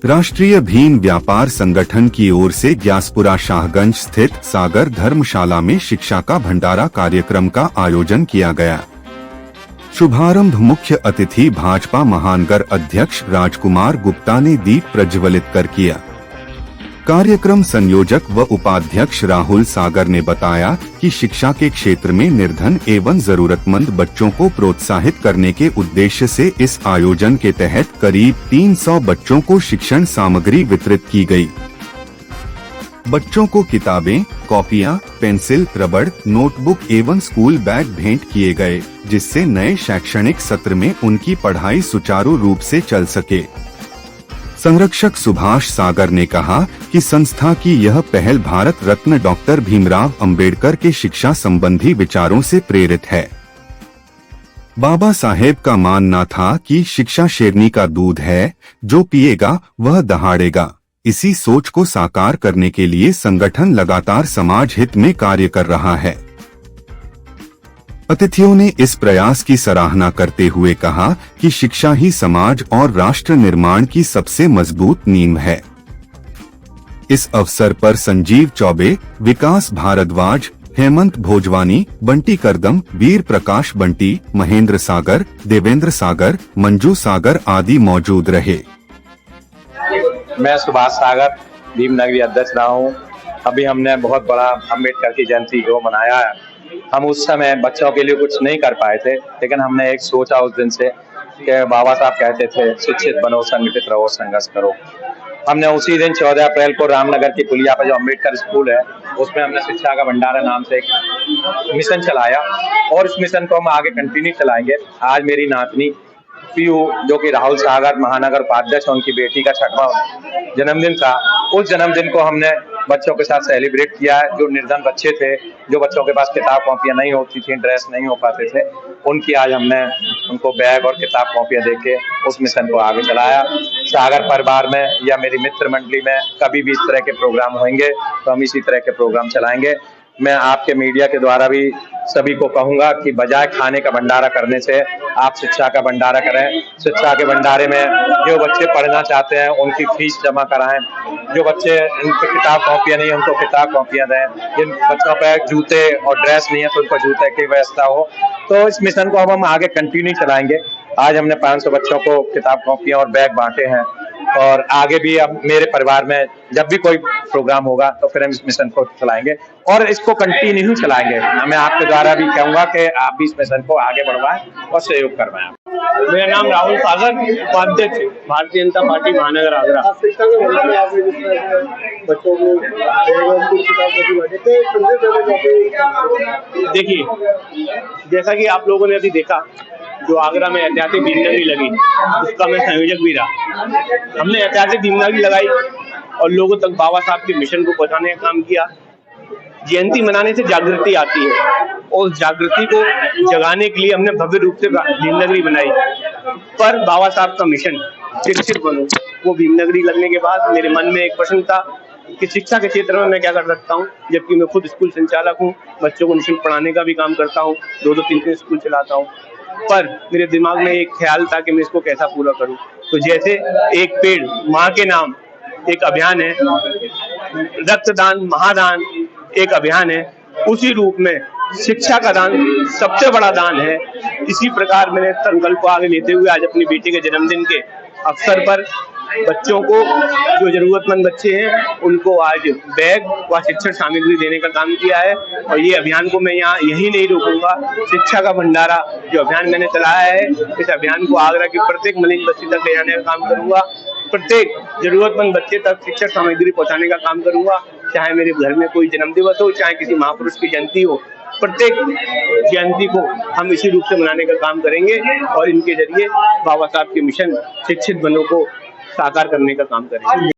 राष्ट्रीय भीम व्यापार संगठन की ओर से ग्यासपुरा शाहगंज स्थित सागर धर्मशाला में शिक्षा का भंडारा कार्यक्रम का आयोजन किया गया। शुभारंभ मुख्य अतिथि भाजपा महानगर अध्यक्ष राजकुमार गुप्ता ने दीप प्रज्वलित कर किया। कार्यक्रम संयोजक व उपाध्यक्ष राहुल सागर ने बताया कि शिक्षा के क्षेत्र में निर्धन एवं जरूरतमंद बच्चों को प्रोत्साहित करने के उद्देश्य से इस आयोजन के तहत करीब 300 बच्चों को शिक्षण सामग्री वितरित की गई। बच्चों को किताबें, कॉपियां, पेंसिल, रबड़, नोटबुक एवं स्कूल बैग भेंट किए गए, जिससे नए शैक्षणिक सत्र में उनकी पढ़ाई सुचारू रूप से चल सके। संरक्षक सुभाष सागर ने कहा कि संस्था की यह पहल भारत रत्न डॉक्टर भीमराव अंबेडकर के शिक्षा संबंधी विचारों से प्रेरित है। बाबा साहेब का मानना था कि शिक्षा शेरनी का दूध है, जो पिएगा वह दहाड़ेगा। इसी सोच को साकार करने के लिए संगठन लगातार समाज हित में कार्य कर रहा है। अतिथियों ने इस प्रयास की सराहना करते हुए कहा कि शिक्षा ही समाज और राष्ट्र निर्माण की सबसे मजबूत नींव है। इस अवसर पर संजीव चौबे, विकास भारद्वाज, हेमंत भोजवानी, बंटी करदम, वीर प्रकाश बंटी, महेंद्र सागर, देवेंद्र सागर, मंजू सागर आदि मौजूद रहे। मैं सुभाष सागर भीमनगरी अध्यक्ष रहा हूँ। अभी हमने बहुत बड़ा अम्बेडकर की जयंती को मनाया है। हम उस समय बच्चों के लिए कुछ नहीं कर पाए थे, लेकिन हमने एक सोचा उस दिन से कि बाबा साहब कहते थे शिक्षित बनो, संगठित रहो, संघर्ष करो। हमने उसी दिन 14 अप्रैल को रामनगर की पुलिया पर जो अम्बेडकर स्कूल है, उसमें हमने शिक्षा का भंडारा नाम से एक मिशन चलाया और इस मिशन को हम आगे कंटिन्यू चलाएंगे। आज मेरी नातनी पीयू, जो कि राहुल सागर महानगर उपाध्यक्ष, उनकी बेटी का 6वां जन्मदिन था। उस जन्मदिन को हमने बच्चों के साथ सेलिब्रेट किया है। जो निर्धन बच्चे थे, जो बच्चों के पास किताब कॉपियां नहीं होती थी, ड्रेस नहीं हो पाते थे, उनकी आज हमने उनको बैग और किताब कॉपियां देके उस मिशन को आगे चलाया। सागर परिवार में या मेरी मित्र मंडली में कभी भी इस तरह के प्रोग्राम होंगे तो हम इसी तरह के प्रोग्राम चलाएंगे। मैं आपके मीडिया के द्वारा भी सभी को कहूंगा कि बजाय खाने का भंडारा करने से आप शिक्षा का भंडारा करें। शिक्षा के भंडारे में जो बच्चे पढ़ना चाहते हैं उनकी फीस जमा कराएं। जो बच्चे इनके किताब कॉपियां नहीं है उनको किताब कॉपियां दें। जिन बच्चों पर जूते और ड्रेस नहीं है तो उनको जूते की व्यवस्था हो। तो इस मिशन को अब हम आगे कंटिन्यू चलाएंगे। आज हमने 500 बच्चों को किताब कॉपियां और बैग बांटे हैं और आगे भी अब मेरे परिवार में जब भी कोई प्रोग्राम होगा तो फिर हम इस मिशन को चलाएंगे और इसको कंटिन्यू चलाएंगे। मैं आपके द्वारा भी कहूंगा कि आप भी इस मिशन को आगे बढ़वाएं और सहयोग करवाएं। मेरा नाम राहुल सागर, उपाध्यक्ष भारतीय जनता पार्टी महानगर आगरा। देखिए, जैसा कि आप लोगों ने अभी देखा, जो आगरा में ऐतिहासिक भीमनगरी लगी उसका मैं संयोजक भी रहा। हमने ऐतिहासिक भीमनगरी लगाई और लोगों तक बाबा साहब के मिशन को पहुंचाने का काम किया। जयंती मनाने से जागृति आती है और उस जागृति को जगाने के लिए हमने भव्य रूप से भीमनगरी बनाई। पर बाबा साहब का मिशन शिक्षित बनो, वो भीमनगरी लगने के बाद मेरे मन में एक प्रश्न था कि शिक्षा के क्षेत्र में मैं क्या कर सकता हूँ, जबकि मैं खुद स्कूल संचालक हूँ, बच्चों को निःशुल्क पढ़ाने का भी काम करता हूँ, 2-2, 3-3 स्कूल चलाता हूँ। पर मेरे दिमाग में एक ख्याल था कि मैं इसको कैसा पूरा करूं। तो जैसे एक पेड़ माँ के नाम एक अभियान है, रक्तदान महादान एक अभियान है, उसी रूप में शिक्षा का दान सबसे बड़ा दान है। इसी प्रकार मैंने संकल्प को आगे लेते हुए आज अपनी बेटी के जन्मदिन के अवसर पर बच्चों को, जो जरूरतमंद बच्चे हैं, उनको आज बैग व शिक्षण सामग्री देने का काम किया है। और ये अभियान को मैं यही नहीं रोकूंगा। शिक्षा का भंडारा जो अभियान मैंने चलाया है, इस अभियान को आगरा की प्रत्येक मलिन बस्ती तक ले जाने का काम करूंगा। प्रत्येक जरूरतमंद बच्चे तक शिक्षण सामग्री पहुंचाने का काम करूंगा। चाहे मेरे घर में कोई जन्म दिवस हो, चाहे किसी महापुरुष की जयंती हो, प्रत्येक जयंती को हम इसी रूप से मनाने का काम करेंगे और इनके जरिए बाबा साहब के मिशन शिक्षित बनो को साकार करने का काम करेंगे।